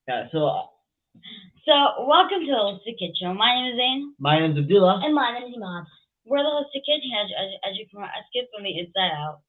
Yeah. So, welcome to the Holistic Kid Show. My name is Zane. My name's Abdullah. And my name is Imad. We're the Holistic Kid, as you can ask it from the inside out.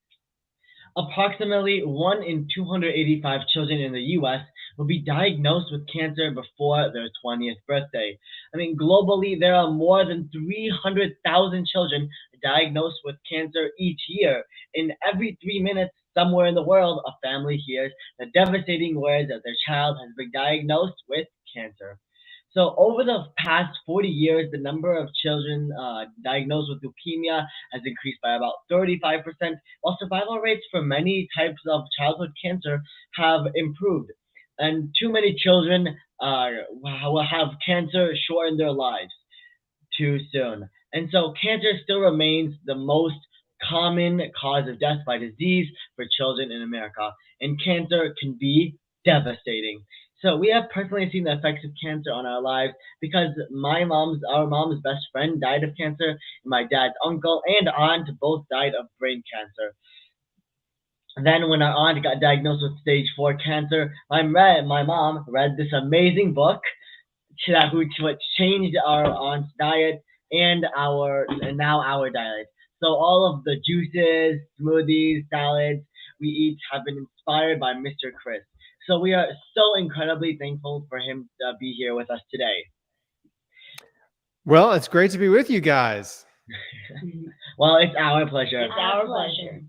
Approximately 1 in 285 children in the U.S. will be diagnosed with cancer before their 20th birthday. I mean, globally, there are more than 300,000 children diagnosed with cancer each year. In every 3 minutes, somewhere in the world, a family hears the devastating words that their child has been diagnosed with cancer. So, over the past 40 years, the number of children diagnosed with leukemia has increased by about 35%, while survival rates for many types of childhood cancer have improved. And too many children will have cancer shorten their lives too soon. And so, cancer still remains the most common cause of death by disease for children in America, and cancer can be devastating. So we have personally seen the effects of cancer on our lives because our mom's best friend died of cancer, and my dad's uncle and aunt both died of brain cancer. Then, when our aunt got diagnosed with stage 4 cancer, my mom read this amazing book which changed our aunt's diet and now our diet. So all of the juices, smoothies, salads we eat have been inspired by Mr. Chris. So we are so incredibly thankful for him to be here with us today. Well, it's great to be with you guys. Well, it's our pleasure. It's our pleasure.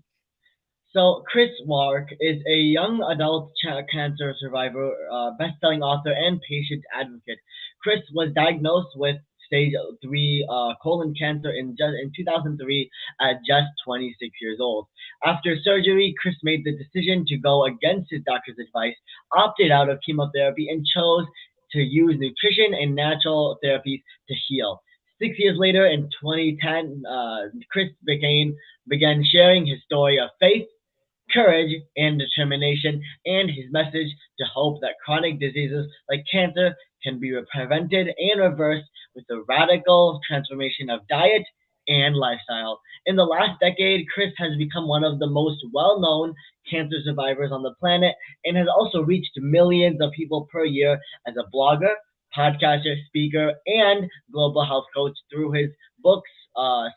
So, Chris Wark is a young adult cancer survivor, best-selling author, and patient advocate. Chris was diagnosed with stage 3 colon cancer in 2003 at just 26 years old. After surgery, Chris made the decision to go against his doctor's advice, opted out of chemotherapy, and chose to use nutrition and natural therapies to heal. 6 years later, in 2010, Chris began sharing his story of faith, courage, and determination, and his message to hope that chronic diseases like cancer can be prevented and reversed with the radical transformation of diet and lifestyle. In the last decade, Chris has become one of the most well known cancer survivors on the planet and has also reached millions of people per year as a blogger, podcaster, speaker, and global health coach through his books,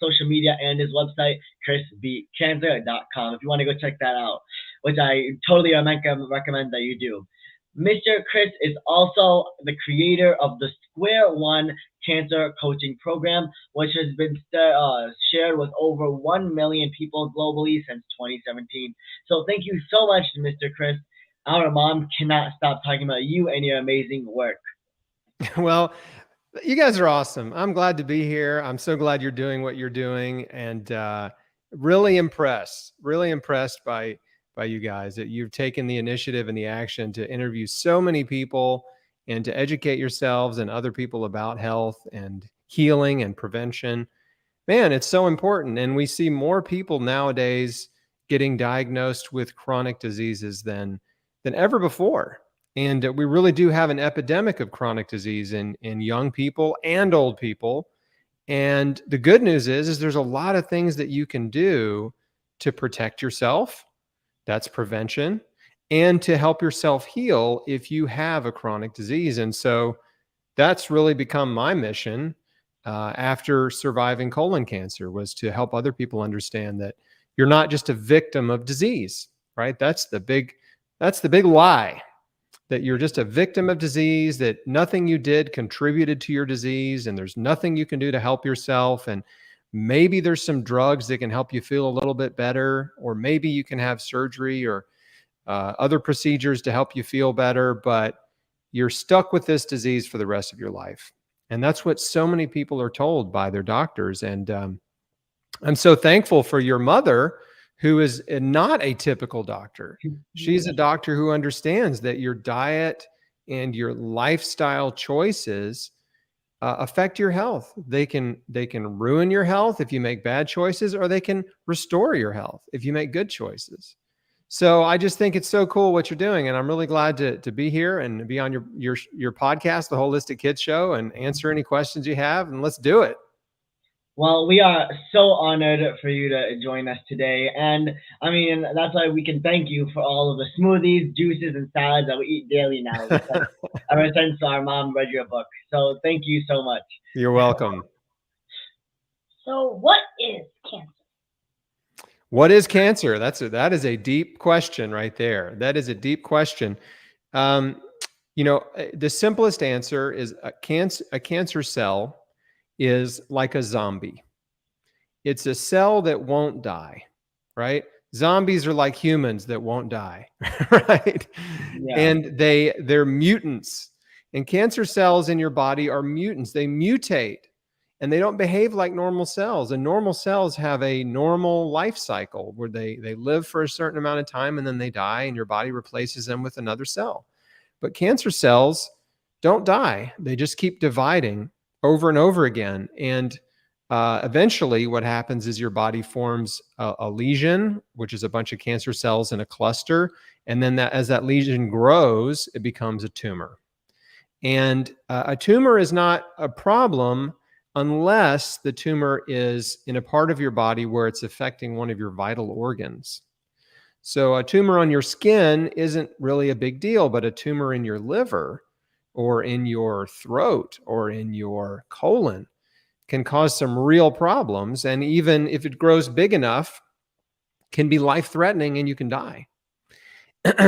social media, and his website, chrisbeatcancer.com, if you want to go check that out, which I totally recommend that you do. Mr. Chris is also the creator of the Square One Cancer Coaching Program, which has been shared with over 1 million people globally since 2017. So thank you so much, Mr. Chris. Our mom cannot stop talking about you and your amazing work. Well, you guys are awesome. I'm glad to be here. I'm so glad you're doing what you're doing, and really impressed by you guys that you've taken the initiative and the action to interview so many people and to educate yourselves and other people about health and healing and prevention. Man, it's so important. And we see more people nowadays getting diagnosed with chronic diseases than ever before. And we really do have an epidemic of chronic disease in young people and old people. And the good news is there's a lot of things that you can do to protect yourself. That's prevention. And to help yourself heal if you have a chronic disease. And so that's really become my mission after surviving colon cancer, was to help other people understand that you're not just a victim of disease, right? That's the big lie, that you're just a victim of disease, that nothing you did contributed to your disease, and there's nothing you can do to help yourself. And maybe there's some drugs that can help you feel a little bit better, or maybe you can have surgery or other procedures to help you feel better, but you're stuck with this disease for the rest of your life. And that's what so many people are told by their doctors. And I'm so thankful for your mother, who is not a typical doctor. She's a doctor who understands that your diet and your lifestyle choices affect your health. They can ruin your health if you make bad choices, or they can restore your health if you make good choices. So I just think it's so cool what you're doing, and I'm really glad to be here and be on your podcast, the Holistic Kids Show, and answer any questions you have. And let's do it. Well, we are so honored for you to join us today. And I mean, that's why we can thank you for all of the smoothies, juices, and salads that we eat daily now. ever since our mom read your book. So thank you so much. You're welcome. So, what is cancer? What is cancer? That is a deep question right there. That is a deep question. Um, the simplest answer is a cancer cell is like a zombie. It's a cell that won't die, right? Zombies are like humans that won't die, right? Yeah. And they're mutants. And cancer cells in your body are mutants. They mutate and they don't behave like normal cells. And normal cells have a normal life cycle where they live for a certain amount of time and then they die and your body replaces them with another cell. But cancer cells don't die. They just keep dividing over and over again. And eventually what happens is your body forms a lesion, which is a bunch of cancer cells in a cluster. And then as that lesion grows, it becomes a tumor. And a tumor is not a problem unless the tumor is in a part of your body where it's affecting one of your vital organs. So a tumor on your skin isn't really a big deal, but a tumor in your liver or in your throat or in your colon can cause some real problems. And even if it grows big enough, can be life-threatening and you can die.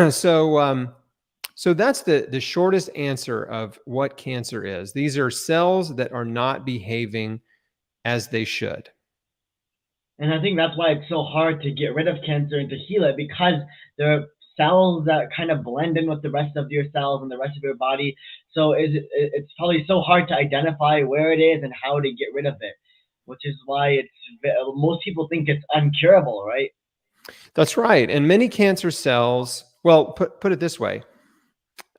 So that's the shortest answer of what cancer is. These are cells that are not behaving as they should. And I think that's why it's so hard to get rid of cancer and to heal it, because there are cells that kind of blend in with the rest of your cells and the rest of your body. So it's probably so hard to identify where it is and how to get rid of it, which is why most people think it's uncurable, right? That's right. And many cancer cells, well, put it this way.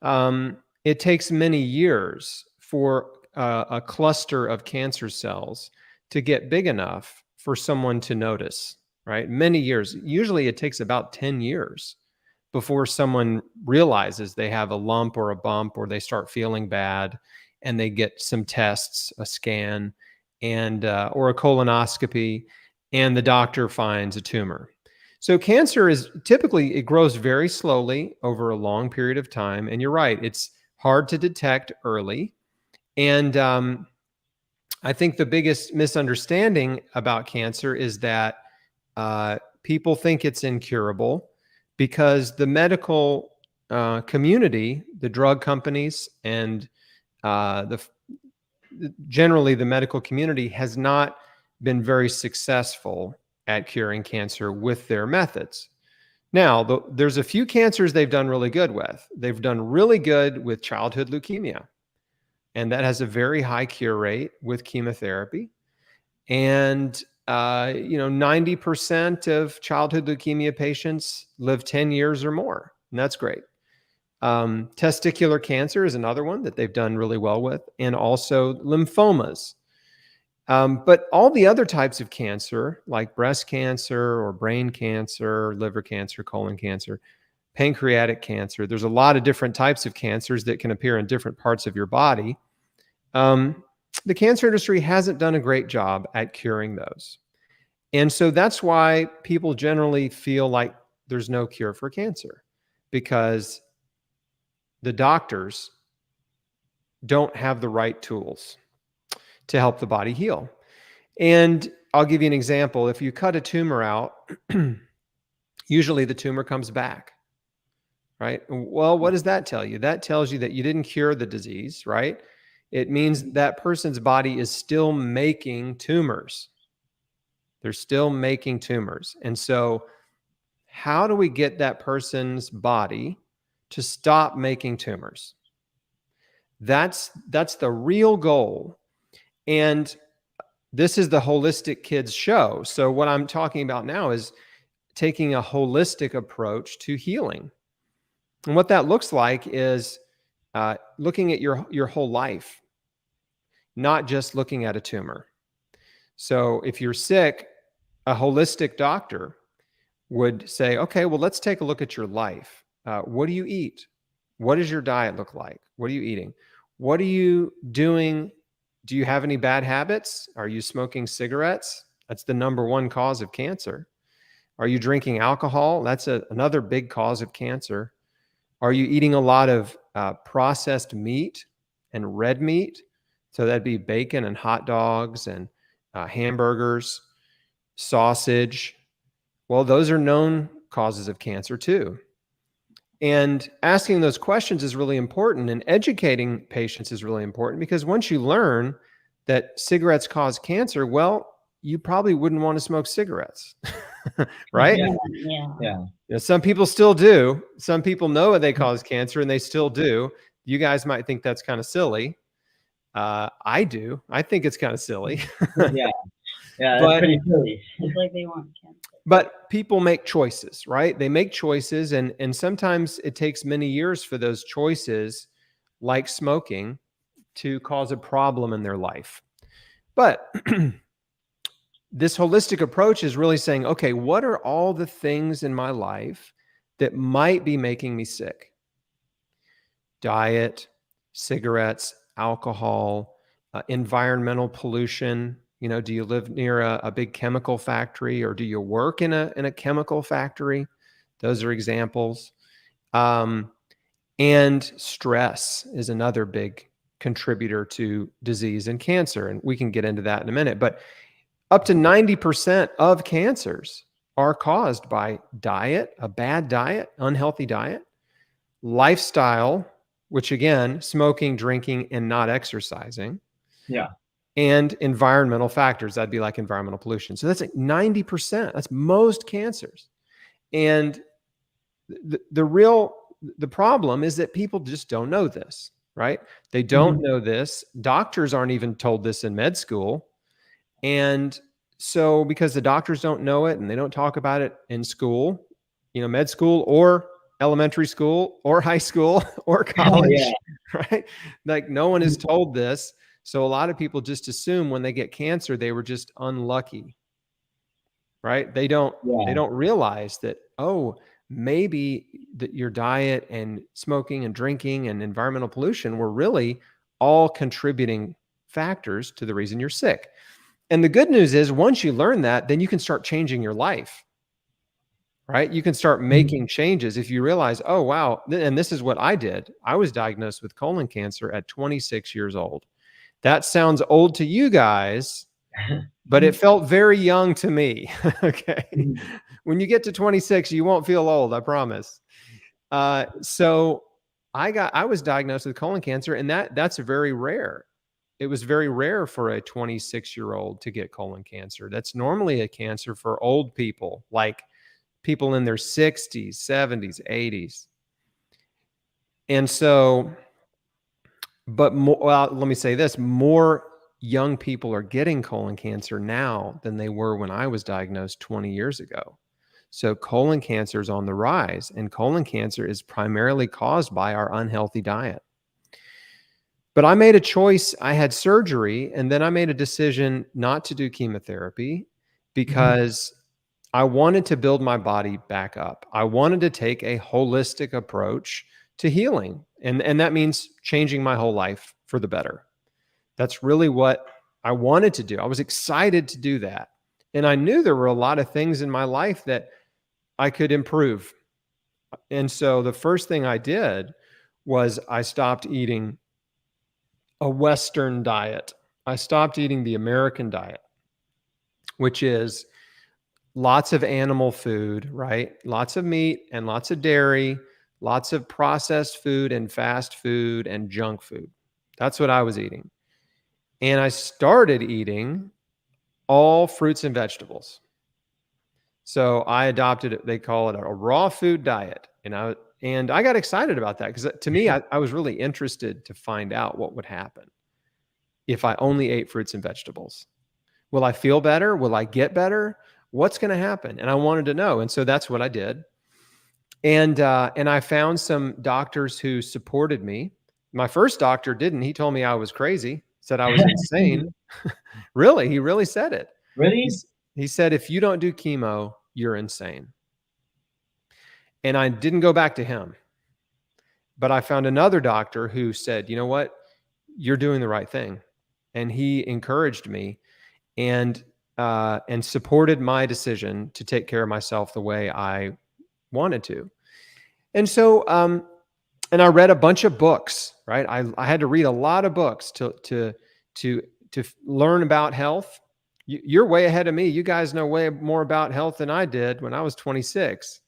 It takes many years for a cluster of cancer cells to get big enough for someone to notice, right? Many years. Usually it takes about 10 years before someone realizes they have a lump or a bump or they start feeling bad and they get some tests, a scan, and or a colonoscopy, and the doctor finds a tumor. So cancer is typically, it grows very slowly over a long period of time. And you're right, it's hard to detect early. And I think the biggest misunderstanding about cancer is that people think it's incurable because the medical community, the drug companies, and generally the medical community has not been very successful at curing cancer with their methods. Now, there's a few cancers they've done really good with. They've done really good with childhood leukemia, and that has a very high cure rate with chemotherapy. And 90% of childhood leukemia patients live 10 years or more, and that's great. Testicular cancer is another one that they've done really well with, and also lymphomas. But all the other types of cancer, like breast cancer or brain cancer, liver cancer, colon cancer, pancreatic cancer, there's a lot of different types of cancers that can appear in different parts of your body. The cancer industry hasn't done a great job at curing those. And so that's why people generally feel like there's no cure for cancer, because the doctors don't have the right tools to help the body heal. And I'll give you an example. If you cut a tumor out, usually the tumor comes back, right? Well, what does that tell you? That tells you that you didn't cure the disease, right? It means that person's body is still making tumors. They're still making tumors. And so how do we get that person's body to stop making tumors? That's the real goal. And this is the Holistic Kids show. So what I'm talking about now is taking a holistic approach to healing. And what that looks like is looking at your whole life, not just looking at a tumor. So if you're sick, a holistic doctor would say, okay, well, let's take a look at your life. What do you eat? What does your diet look like? What are you eating? What are you doing? Do you have any bad habits? Are you smoking cigarettes? That's the #1 cause of cancer. Are you drinking alcohol? That's another big cause of cancer. Are you eating a lot of processed meat and red meat? So that'd be bacon and hot dogs and hamburgers, sausage. Well, those are known causes of cancer too. And asking those questions is really important, and educating patients is really important, because once you learn that cigarettes cause cancer, well, you probably wouldn't want to smoke cigarettes, right? Yeah. Yeah. Yeah. You know, some people still do. Some people know they cause cancer and they still do. You guys might think that's kind of silly. I do. I think it's kind of silly. Yeah. Yeah. It's But pretty silly. It's like they want cancer. But people make choices, right? They make choices, and sometimes it takes many years for those choices, like smoking, to cause a problem in their life. But this holistic approach is really saying, okay, what are all the things in my life that might be making me sick? Diet, cigarettes, alcohol, environmental pollution. You know, do you live near a big chemical factory, or do you work in a chemical factory? Those are examples. And stress is another big contributor to disease and cancer. And we can get into that in a minute. But up to 90% of cancers are caused by diet, a bad diet, unhealthy diet, lifestyle, which again, smoking, drinking, and not exercising. Yeah. And environmental factors. That'd be like environmental pollution. So that's like 90%. That's most cancers. And the problem is that people just don't know this, right? They don't know this. Doctors aren't even told this in med school. And so because the doctors don't know it and they don't talk about it in school, you know, med school or elementary school or high school or college, right? Like no one is told this. So a lot of people just assume when they get cancer, they were just unlucky, right? They don't realize that, oh, maybe that your diet and smoking and drinking and environmental pollution were really all contributing factors to the reason you're sick. And the good news is once you learn that, then you can start changing your life, right? You can start making changes if you realize, oh, wow. And this is what I did. I was diagnosed with colon cancer at 26 years old. That sounds old to you guys, but it felt very young to me. Okay. When you get to 26, you won't feel old, I promise. So I was diagnosed with colon cancer, and that's very rare. It was very rare for a 26-year-old to get colon cancer. That's normally a cancer for old people, like people in their 60s, 70s, 80s. And so, but let me say this, more young people are getting colon cancer now than they were when I was diagnosed 20 years ago. So colon cancer is on the rise, and colon cancer is primarily caused by our unhealthy diet. But I made a choice. I had surgery, and then I made a decision not to do chemotherapy because I wanted to build my body back up. I wanted to take a holistic approach to healing. And that means changing my whole life for the better. That's really what I wanted to do. I was excited to do that. And I knew there were a lot of things in my life that I could improve. And so the first thing I did was I stopped eating a Western diet. I stopped eating the American diet, which is lots of animal food, right? Lots of meat and lots of dairy, lots of processed food and fast food and junk food. That's what I was eating. And I started eating all fruits and vegetables. So I adopted it. They call it a raw food diet. And I got excited about that because to me, I was really interested to find out what would happen if I only ate fruits and vegetables. Will I feel better? Will I get better? What's going to happen? And I wanted to know. And so that's what I did. And I found some doctors who supported me. My first doctor didn't. He told me I was crazy, said I was insane. Really? He really said it. Really? He said, if you don't do chemo, you're insane. And I didn't go back to him. But I found another doctor who said, you know what? You're doing the right thing. And he encouraged me and supported my decision to take care of myself the way I wanted to. And so And I read a bunch of books, right? I had to read a lot of books to learn about health. You're way ahead of me. You guys know way more about health than I did when I was 26.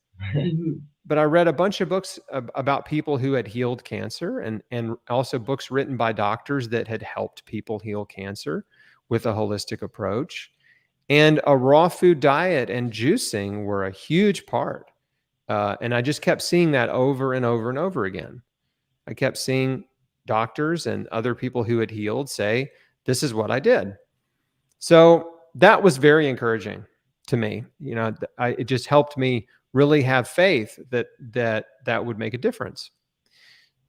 But I read a bunch of books about people who had healed cancer, and also books written by doctors that had helped people heal cancer with a holistic approach. And a raw food diet and juicing were a huge part. And I just kept seeing that over and over and over again. I kept seeing doctors and other people who had healed say, this is what I did. So that was very encouraging to me. It just helped me really have faith that would make a difference.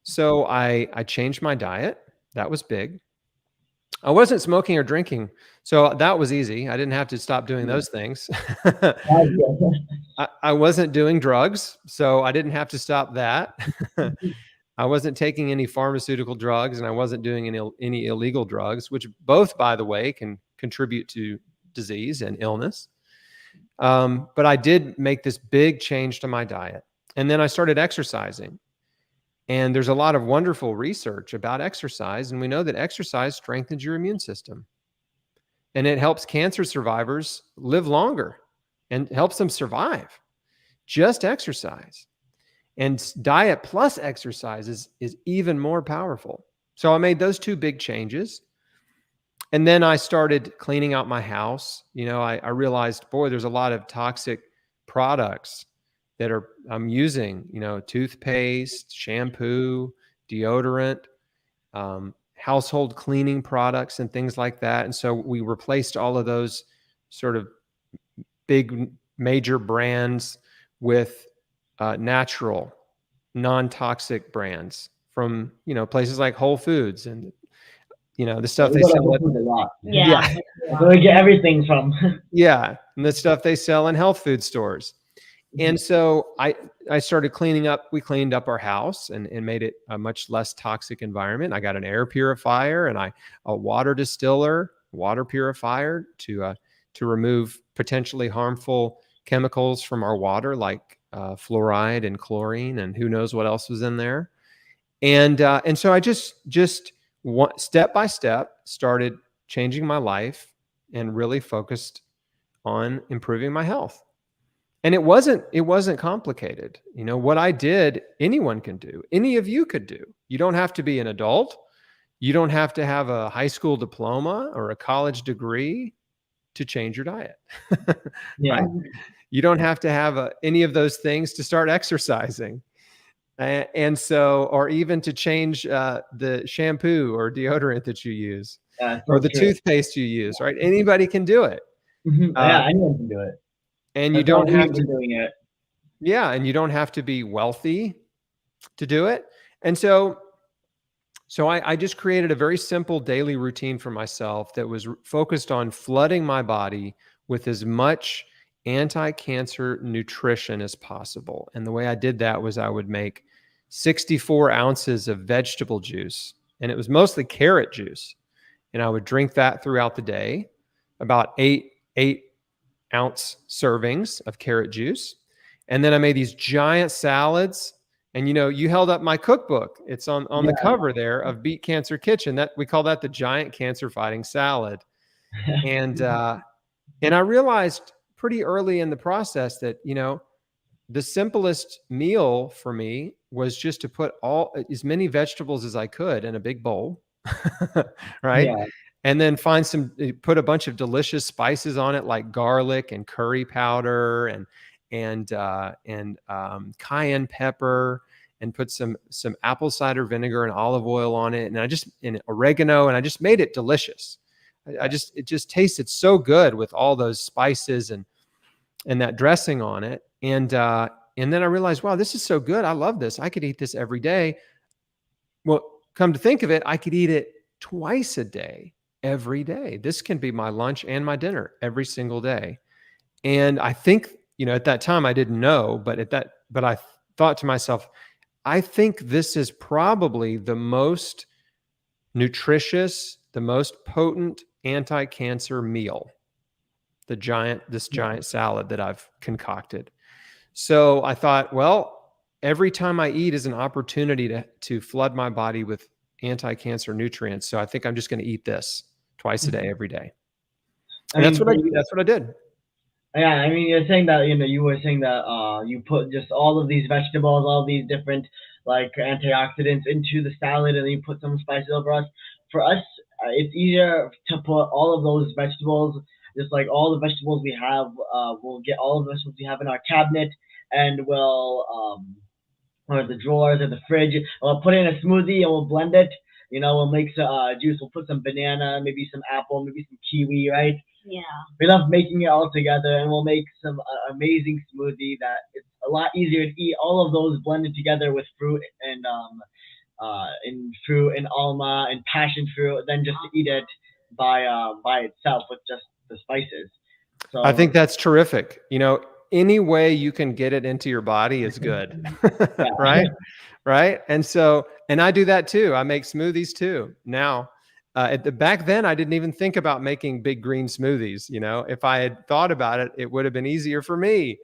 So I changed my diet. That was big. I wasn't smoking or drinking, so that was easy. I didn't have to stop doing those things. I wasn't doing drugs, so I didn't have to stop that. I wasn't taking any pharmaceutical drugs, and I wasn't doing any illegal drugs, which both, by the way, can contribute to disease and illness. But I did make this big change to my diet. And then I started exercising. And there's a lot of wonderful research about exercise. And we know that exercise strengthens your immune system. And it helps cancer survivors live longer and helps them survive. Just exercise. And diet plus exercise is even more powerful. So I made those two big changes. And then I started cleaning out my house. I realized, boy, there's a lot of toxic products that I'm using, toothpaste, shampoo, deodorant, household cleaning products and things like that. And so we replaced all of those sort of big major brands with natural, non-toxic brands from, places like Whole Foods and, the stuff they sell. A lot. Yeah. Where we get everything from. Yeah. And the stuff they sell in health food stores. And so I started cleaning up. We cleaned up our house and made it a much less toxic environment. I got an air purifier and a water distiller, water purifier to remove potentially harmful chemicals from our water, like fluoride and chlorine, and who knows what else was in there. And so I just step by step started changing my life and really focused on improving my health. And it wasn't complicated. What I did, anyone can do. Any of you could do. You don't have to be an adult. You don't have to have a high school diploma or a college degree to change your diet. Yeah. Right? You don't have to have any of those things to start exercising. And so, or even to change the shampoo or deodorant that you use, or the toothpaste you use, right? Anybody can do it. Yeah, anyone can do it. And you don't have to doing it. Yeah, and you don't have to be wealthy to do it. And so I just created a very simple daily routine for myself that was focused on flooding my body with as much anti-cancer nutrition as possible. And the way I did that was I would make 64 ounces of vegetable juice, and it was mostly carrot juice. And I would drink that throughout the day, about eight ounce servings of carrot juice. And then I made these giant salads. And you held up my cookbook. It's on the cover there of Beat Cancer Kitchen. That we call that the giant cancer fighting salad. And I realized pretty early in the process that the simplest meal for me was just to put as many vegetables as I could in a big bowl, right? Yeah. And then put a bunch of delicious spices on it, like garlic and curry powder and cayenne pepper, and put some apple cider vinegar and olive oil on it, and oregano, and I just made it delicious. It just tasted so good with all those spices and that dressing on it. And then I realized, wow, this is so good. I love this. I could eat this every day. Well, come to think of it, I could eat it twice a day, every day. This can be my lunch and my dinner every single day. And I think, at that time I didn't know, but I thought to myself, I think this is probably the most nutritious, the most potent anti-cancer meal, this giant salad that I've concocted. So I thought, well, every time I eat is an opportunity to flood my body with anti-cancer nutrients. So I think I'm just going to eat this twice a day, every day. I And mean, for you, that's what I did. yeah, I mean, you're saying that, you were saying that you put just all of these vegetables, all these different like antioxidants into the salad, and then you put some spices over us. For us, it's easier to put all of those vegetables, just like all the vegetables we have. We'll get all of the vegetables we have in our cabinet, and we'll or the drawers or the fridge. We'll put it in a smoothie and we'll blend it. We'll make some juice. We'll put some banana, maybe some apple, maybe some kiwi, right? Yeah. We love making it all together, and we'll make some amazing smoothie that it's a lot easier to eat. All of those blended together with fruit and fruit and alma and passion fruit than just to eat it by itself with just the spices. I So think that's terrific. Any way you can get it into your body is good. yeah, Right? Right. And I do that too. I make smoothies too. Now, back then, I didn't even think about making big green smoothies. If I had thought about it, it would have been easier for me.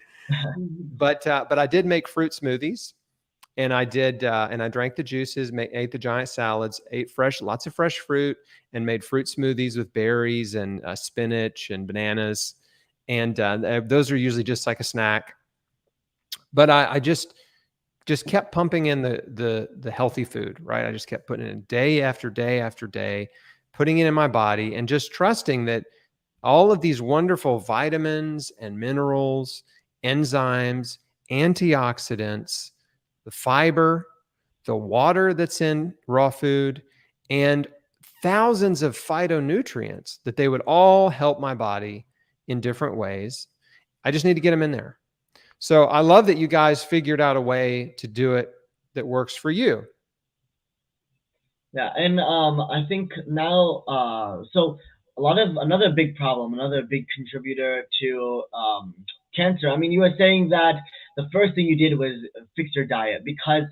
But I did make fruit smoothies, and I drank the juices, ate the giant salads, ate lots of fresh fruit, and made fruit smoothies with berries and spinach and bananas. And those are usually just like a snack. But I just kept pumping in the healthy food, right? I just kept putting it in day after day after day, putting it in my body, and just trusting that all of these wonderful vitamins and minerals, enzymes, antioxidants, the fiber, the water that's in raw food, and thousands of phytonutrients, that they would all help my body in different ways. I just need to get them in there. So I love that you guys figured out a way to do it that works for you. yeah, and I think now, so another big problem, another big contributor to cancer. I mean, you were saying that the first thing you did was fix your diet, because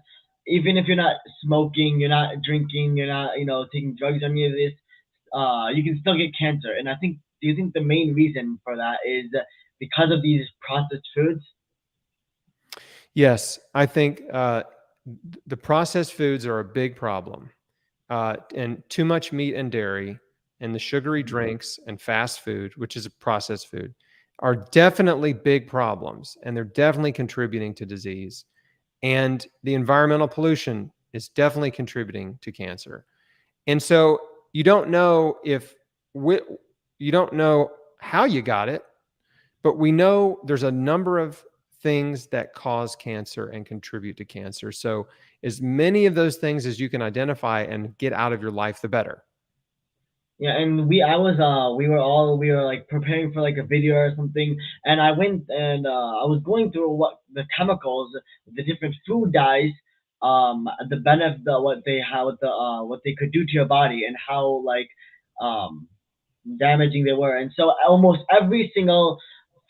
even if you're not smoking, you're not drinking, you're not, taking drugs, any of this, you can still get cancer. And do you think the main reason for that is because of these processed foods? Yes, I think the processed foods are a big problem. And too much meat and dairy and the sugary drinks and fast food, which is a processed food, are definitely big problems. And they're definitely contributing to disease. And the environmental pollution is definitely contributing to cancer. And so you don't know you don't know how you got it, but we know there's a number of things that cause cancer and contribute to cancer. So as many of those things as you can identify and get out of your life, the better. Yeah, and we were like preparing for like a video or something, and I went and I was going through what the chemicals, the different food dyes, the benefit, what they could do to your body, and how like um damaging they were. And so almost every single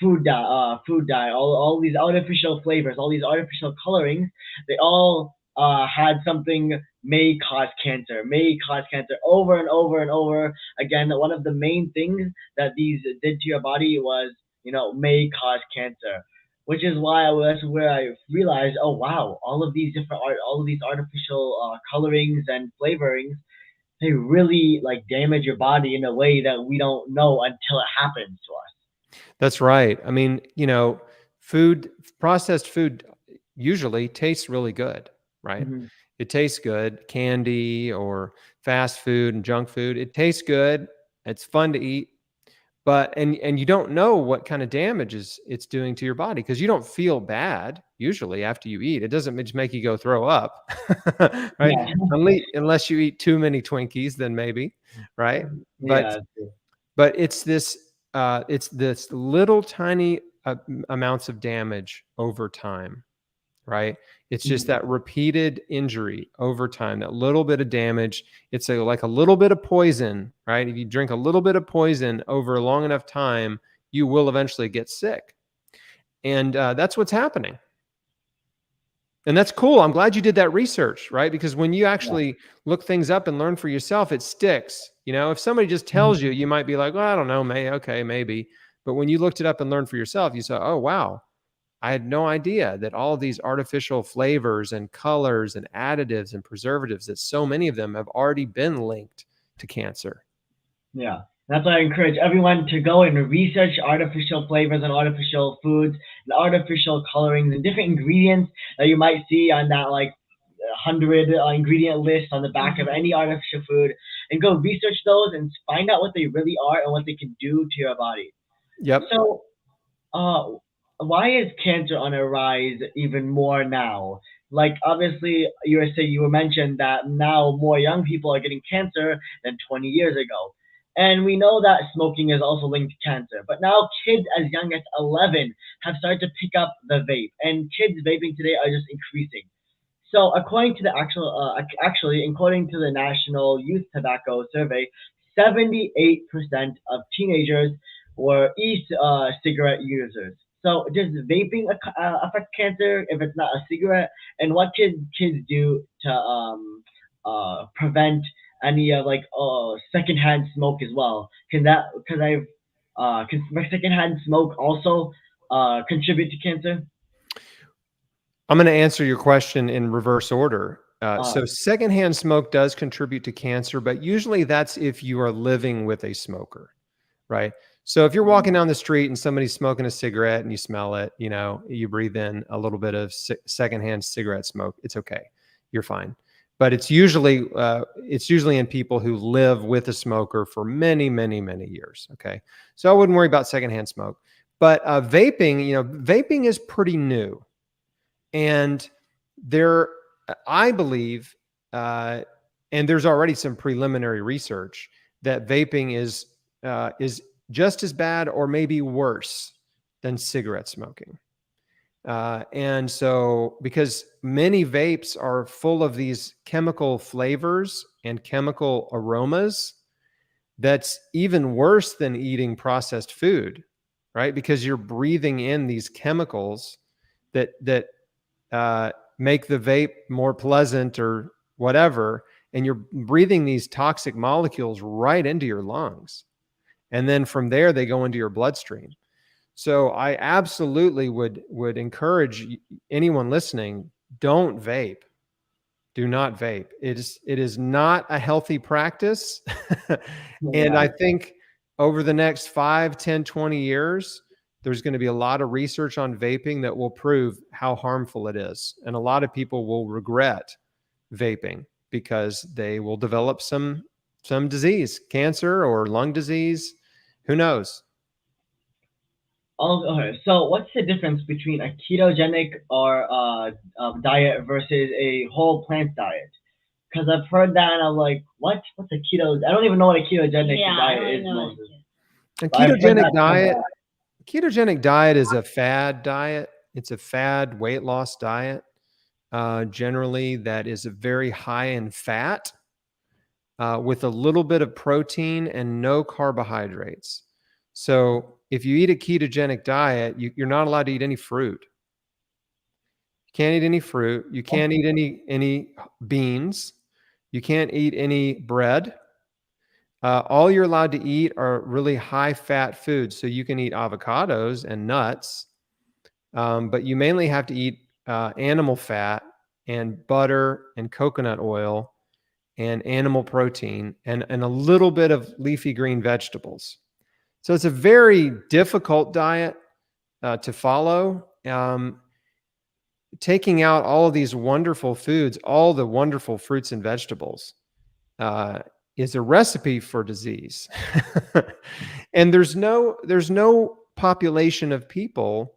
food dye, all these artificial flavors, all these artificial colorings, they all had something may cause cancer over and over and over again. One of the main things that these did to your body was, may cause cancer. Which is why that's where I realized, oh wow, all of these artificial colorings and flavorings, they really like damage your body in a way that we don't know until it happens to us. That's right. I mean, processed food usually tastes really good, right? Hmm. It tastes good. Candy or fast food and junk food, it tastes good. It's fun to eat, but and you don't know what kind of damage it's doing to your body, because you don't feel bad usually after you eat. It doesn't just make you go throw up, right? Yeah, Unless you eat too many Twinkies, then maybe, right? But yeah, it's this little tiny amounts of damage over time, right? It's just mhm. that repeated injury over time, that little bit of damage. It's like a little bit of poison, right? If you drink a little bit of poison over a long enough time, you will eventually get sick. And that's what's happening. And that's cool. I'm glad you did that research, right? Because when you Yeah. actually look things up and learn for yourself, it sticks. If somebody just Mhm. tells you, you might be like, well, I don't know, okay, maybe. But when you looked it up and learned for yourself, you saw, oh, wow, I had no idea that all of these artificial flavors and colors and additives and preservatives, that so many of them have already been linked to cancer. Yeah. That's why I encourage everyone to go and research artificial flavors and artificial foods and artificial colorings and different ingredients that you might see on that like 100 ingredient list on the back of any artificial food, and go research those and find out what they really are and what they can do to your body. Yep. So, uh, why is cancer on a rise even more now? Like obviously, you were mentioned that now more young people are getting cancer than 20 years ago, and we know that smoking is also linked to cancer. But now kids as young as 11 have started to pick up the vape, and kids vaping today are just increasing. So, according to the National Youth Tobacco Survey, 78% of teenagers were e-cigarette users. So, does vaping affect cancer if it's not a cigarette? And what can kids do to prevent any secondhand smoke as well? Can secondhand smoke also contribute to cancer? I'm going to answer your question in reverse order. Uh, So secondhand smoke does contribute to cancer, but usually that's if you are living with a smoker, right? So if you're walking down the street and somebody's smoking a cigarette and you smell it, you breathe in a little bit of secondhand cigarette smoke, it's okay. You're fine. But it's usually in people who live with a smoker for many, many, many years. Okay. So I wouldn't worry about secondhand smoke. But vaping is pretty new. And I believe, and there's already some preliminary research that vaping is just as bad or maybe worse than cigarette smoking. And so, because many vapes are full of these chemical flavors and chemical aromas, that's even worse than eating processed food, right? Because you're breathing in these chemicals that make the vape more pleasant or whatever, and you're breathing these toxic molecules right into your lungs, and then from there they go into your bloodstream. So I absolutely would encourage anyone listening, don't vape. Do not vape. It is not a healthy practice. And yeah. I think over the next 5, 10, 20 years, there's going to be a lot of research on vaping that will prove how harmful it is. And a lot of people will regret vaping because they will develop some disease, cancer or lung disease. Who knows? Oh, okay. So, what's the difference between a ketogenic or diet versus a whole plant diet? Because I've heard that and I'm like, what? What's a keto? I don't even know what a ketogenic Yeah, I don't diet even is, know. Moses. A But I've heard ketogenic that term. diet, is a fad diet. It's a fad weight loss diet. Generally, that is very high in fat, with a little bit of protein and no carbohydrates. So if you eat a ketogenic diet, you're not allowed to eat any fruit. You can't eat any fruit. You can't eat any beans. You can't eat any bread. All you're allowed to eat are really high fat foods. So you can eat avocados and nuts, but you mainly have to eat animal fat and butter and coconut oil and animal protein and a little bit of leafy green vegetables. So it's a very difficult diet to follow. Taking out all of these wonderful foods, all the wonderful fruits and vegetables, is a recipe for disease. And there's no population of people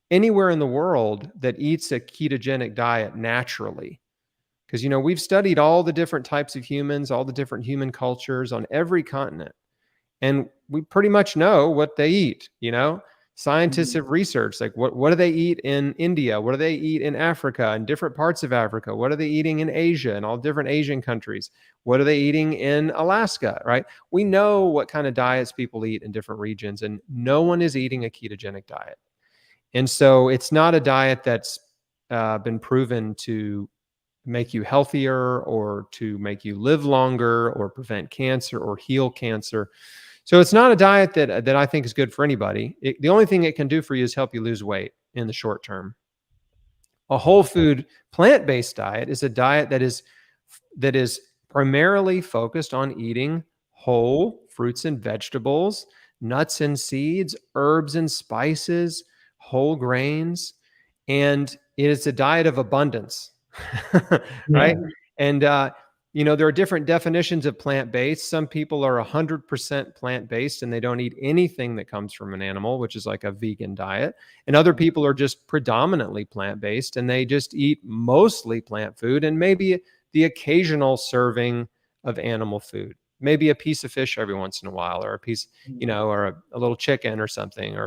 anywhere in the world that eats a ketogenic diet naturally. Because, we've studied all the different types of humans, all the different human cultures on every continent. And we pretty much know what they eat, Scientists have researched, like, what do they eat in India? What do they eat in Africa and different parts of Africa? What are they eating in Asia and all different Asian countries? What are they eating in Alaska, right? We know what kind of diets people eat in different regions, and no one is eating a ketogenic diet. And so it's not a diet that's been proven to make you healthier or to make you live longer or prevent cancer or heal cancer. So it's not a diet that I think is good for anybody. The only thing it can do for you is help you lose weight. in the short term. A whole food plant-based diet is a diet that is primarily focused on eating whole fruits and vegetables, nuts and seeds, herbs and spices, whole grains, and it is a diet of abundance, right? Yeah. And there are different definitions of plant-based. Some people are 100% plant-based and they don't eat anything that comes from an animal, which is like a vegan diet. And other people are just predominantly plant-based and they just eat mostly plant food and maybe the occasional serving of animal food, maybe a piece of fish every once in a while, or a piece, or a little chicken or something,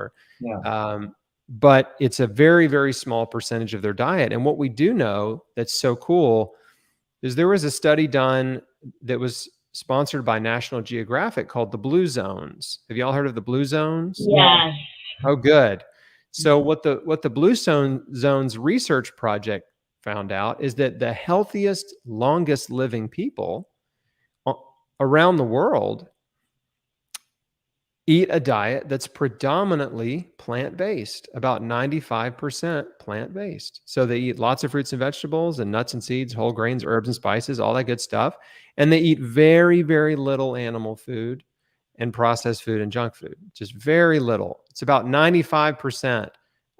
Yeah. but it's a very, very small percentage of their diet. And what we do know that's so cool is there was a study done that was sponsored by National Geographic called the Blue Zones. Have y'all heard of the Blue Zones? Yes. Oh, good. So what the Blue Zones research project found out is that the healthiest, longest living people around the world eat a diet that's predominantly plant-based, about 95% plant-based. So they eat lots of fruits and vegetables and nuts and seeds, whole grains, herbs and spices, all that good stuff. And they eat very, very little animal food and processed food and junk food, just very little. It's about 95%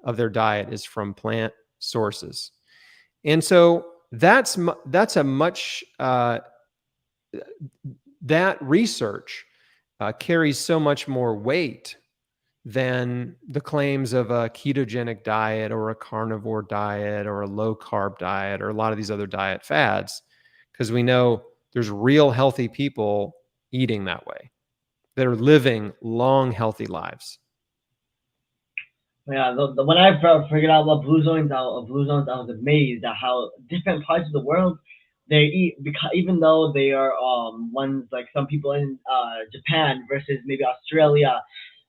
of their diet is from plant sources. And so that's a much, that research carries so much more weight than the claims of a ketogenic diet or a carnivore diet or a low carb diet or a lot of these other diet fads, because we know there's real healthy people eating that way, that are living long, healthy lives. Yeah, when I figured out what blue zones are, I was amazed at how different parts of the world they eat. Because even though they are ones like some people in Japan versus maybe Australia,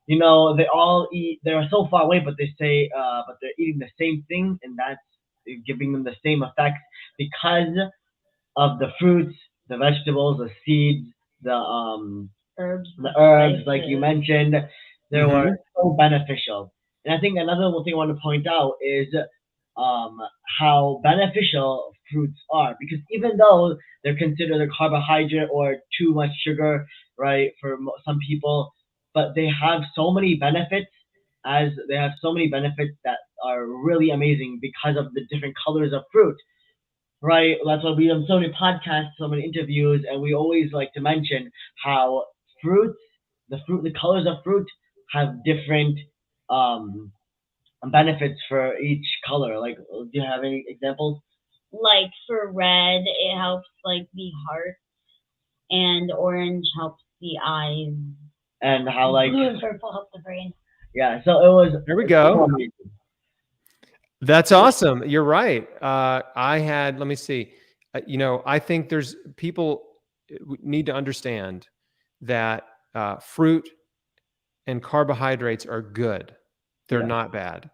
they all eat. They are so far away, but they say, but they're eating the same thing, and that's giving them the same effects because of the fruits, the vegetables, the seeds, the herbs, like you mentioned, they were so beneficial. And I think another thing I want to point out is how beneficial fruits are, because even though they're considered a carbohydrate or too much sugar, right, for some people, but they have so many benefits. As they have so many benefits that are really amazing because of the different colors of fruit, right? That's why we have so many podcasts, so many interviews, and we always like to mention how fruits, the colors of fruit have different um, benefits for each color. Like, do you have any examples? Like for red, it helps like the heart, and orange helps the eyes. And how like blue and purple help the brain. Yeah, so it was. There we go. That's awesome. You're right. Let me see. I think there's people need to understand that fruit and carbohydrates are good. They're not bad.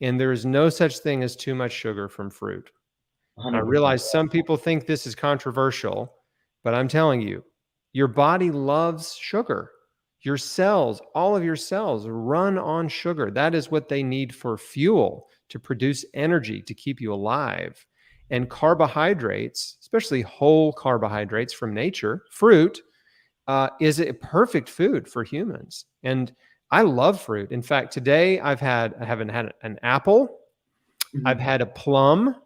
And there is no such thing as too much sugar from fruit. I realize some people think this is controversial, but I'm telling you, your body loves sugar. Your cells, all of your cells run on sugar. That is what they need for fuel, to produce energy, to keep you alive. And carbohydrates, especially whole carbohydrates from nature, fruit, is a perfect food for humans. And I love fruit. In fact, today I haven't had an apple, I've had a plum,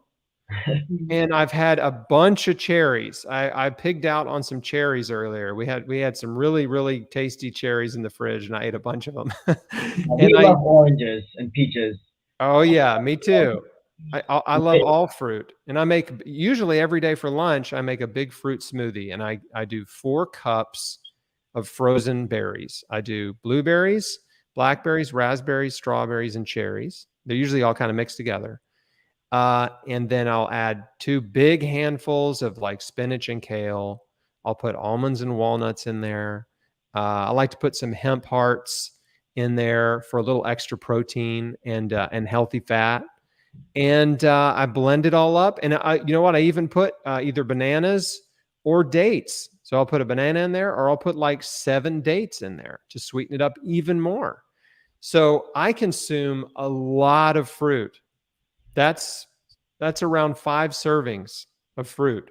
and I've had a bunch of cherries. I pigged out on some cherries earlier. We had some really, really tasty cherries in the fridge, and I ate a bunch of them. We love oranges and peaches. Oh yeah, me too. I love all fruit, and I make usually every day for lunch. I make a big fruit smoothie, and I do 4 cups of frozen berries. I do blueberries, blackberries, raspberries, strawberries, and cherries. They're usually all kind of mixed together. And then I'll add 2 big handfuls of like spinach and kale. I'll put almonds and walnuts in there. I like to put some hemp hearts in there for a little extra protein and healthy fat. And I blend it all up. And you know what? I even put either bananas or dates. So I'll put a banana in there, or I'll put like 7 dates in there to sweeten it up even more. So I consume a lot of fruit. That's around 5 servings of fruit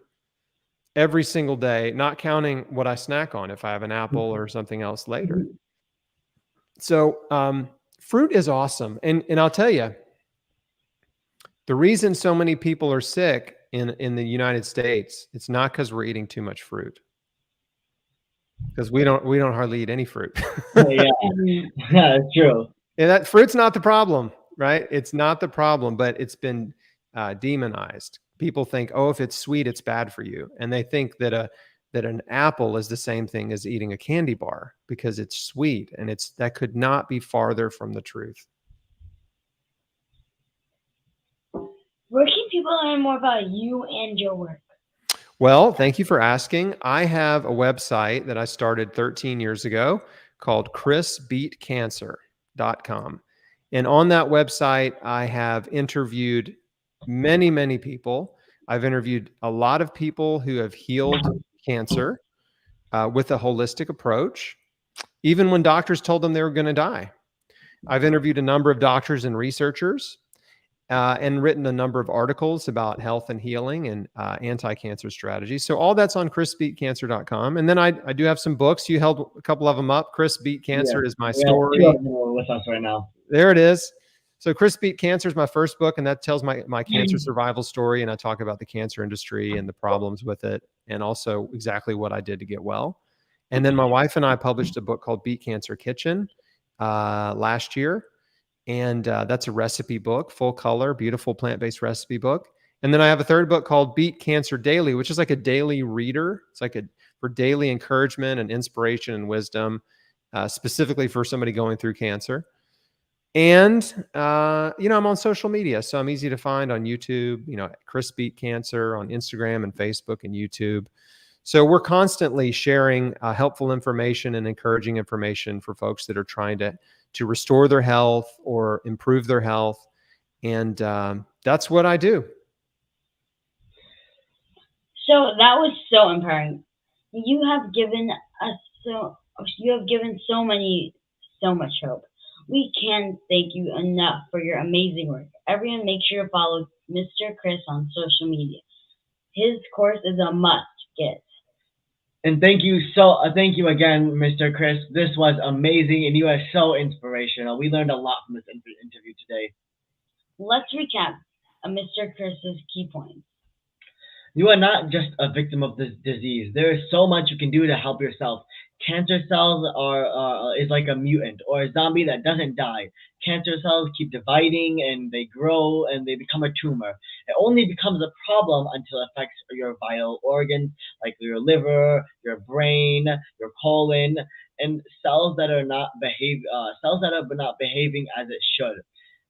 every single day, not counting what I snack on if I have an apple or something else later. So fruit is awesome. And I'll tell you, the reason so many people are sick in the United States, it's not because we're eating too much fruit. Because we don't hardly eat any fruit. Yeah, that's true. And that fruit's not the problem, right? It's not the problem, but it's been demonized. People think, oh, if it's sweet, it's bad for you, and they think that an apple is the same thing as eating a candy bar because it's sweet, and that could not be farther from the truth. Where can people learn more about you and your work? Well, thank you for asking. I have a website that I started 13 years ago called chrisbeatcancer.com. And on that website, I have interviewed many, many people. I've interviewed a lot of people who have healed cancer with a holistic approach, even when doctors told them they were going to die. I've interviewed a number of doctors and researchers. And written a number of articles about health and healing and anti-cancer strategies. So all that's on chrisbeatcancer.com. And then I do have some books. You held a couple of them up. Chris Beat Cancer is my story. Yeah, with us right now. There it is. So Chris Beat Cancer is my first book, and that tells my cancer survival story. And I talk about the cancer industry and the problems with it, and also exactly what I did to get well. And then my wife and I published a book called Beat Cancer Kitchen last year. And that's a recipe book, full color, beautiful plant-based recipe book. And then I have a third book called Beat Cancer Daily, which is like a daily reader. It's like for daily encouragement and inspiration and wisdom, specifically for somebody going through cancer. And, I'm on social media, so I'm easy to find on YouTube, Chris Beat Cancer on Instagram and Facebook and YouTube. So we're constantly sharing helpful information and encouraging information for folks that are trying to restore their health or improve their health. And that's what I do. So that was so empowering. You have given so much hope. We can't thank you enough for your amazing work. Everyone make sure to follow Mr. Chris on social media. His course is a must get. And thank you again, Mr. Chris. This was amazing, and you are so inspirational. We learned a lot from this interview today. Let's recap Mr. Chris's key points. You are not just a victim of this disease. There is so much you can do to help yourself. Cancer cells is like a mutant or a zombie that doesn't die. Cancer cells keep dividing and they grow and they become a tumor. It only becomes a problem until it affects your vital organs like your liver, your brain, your colon, and cells that are not behaving as it should.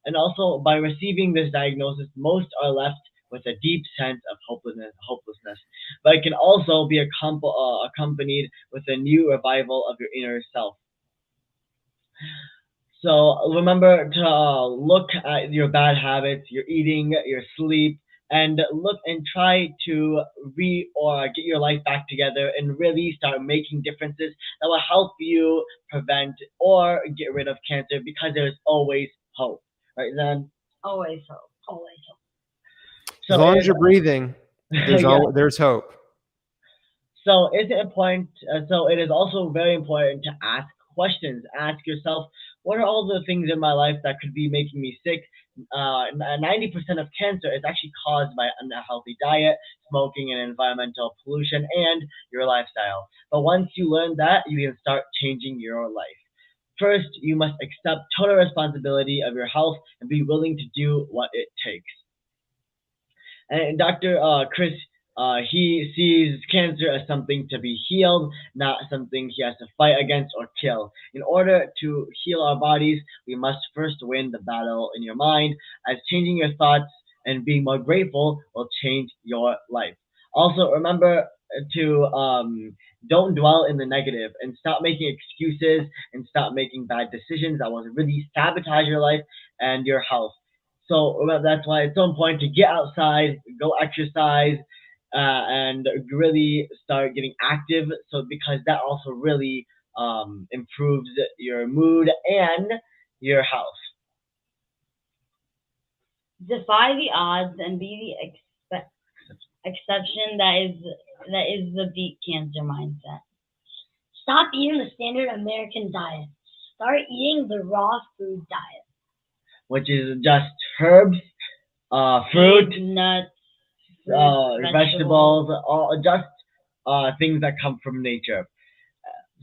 And also, by receiving this diagnosis, most are left with a deep sense of hopelessness. But it can also be accompanied with a new revival of your inner self. So remember to look at your bad habits, your eating, your sleep, and look and try to get your life back together and really start making differences that will help you prevent or get rid of cancer, because there's always hope. Right, Zen? Always hope. Always hope. As long as you're breathing, there's hope. So it is also very important to ask questions. Ask yourself, what are all the things in my life that could be making me sick? 90% of cancer is actually caused by an unhealthy diet, smoking, and environmental pollution, and your lifestyle. But once you learn that, you can start changing your life. First, you must accept total responsibility of your health and be willing to do what it takes. And Dr. Chris, he sees cancer as something to be healed, not something he has to fight against or kill. In order to heal our bodies, we must first win the battle in your mind, as changing your thoughts and being more grateful will change your life. Also, remember to don't dwell in the negative and stop making excuses and stop making bad decisions that will really sabotage your life and your health. So that's why it's so important to get outside, go exercise, and really start getting active. So because that also really improves your mood and your health. Defy the odds and be the exception that is the beat cancer mindset. Stop eating the standard American diet. Start eating the raw food diet, which is just herbs, fruit, Eggs, nuts, vegetables, all just things that come from nature.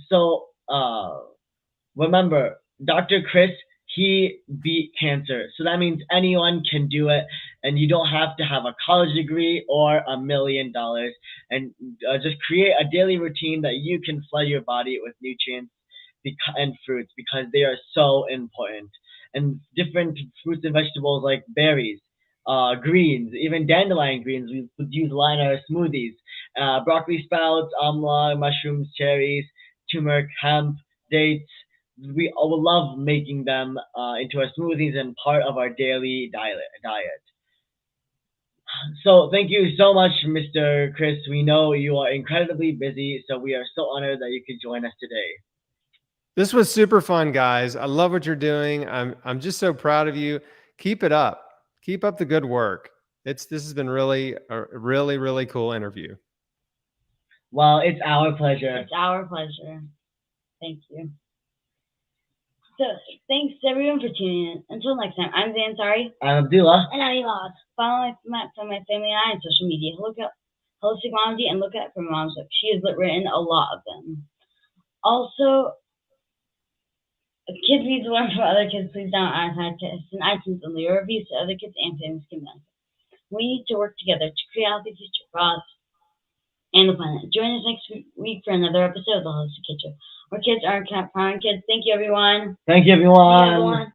So remember, Dr. Chris, he beat cancer. So that means anyone can do it, and you don't have to have a college degree or $1 million. And just create a daily routine that you can flood your body with nutrients and fruits because they are so important. And different fruits and vegetables like berries, greens, even dandelion greens, we would use a lot in our smoothies. Broccoli sprouts, amla, mushrooms, cherries, turmeric, hemp, dates. We all love making them into our smoothies and part of our daily diet. So thank you so much, Mr. Chris. We know you are incredibly busy, so we are so honored that you could join us today. This was super fun, guys. I love what you're doing. I'm just so proud of you. Keep it up. Keep up the good work. This has been really a really cool interview. Well, it's our pleasure. It's our pleasure. Thank you. So, thanks everyone for tuning in. Until next time, I'm Zansari. I'm Abdullah. and I'm Elad. Follow my family and I on social media. Look up Holistic Momsy and look at for Mom's book. She has written a lot of them. Also, kids need to learn from other kids. Please download our podcast and iTunes and leave reviews so other kids and families can benefit. We need to work together to create a healthy future for us and the planet. Join us next week for another episode of the Holistic Kitchen, where kids are empowering kids. Thank you, everyone. Thank you, everyone.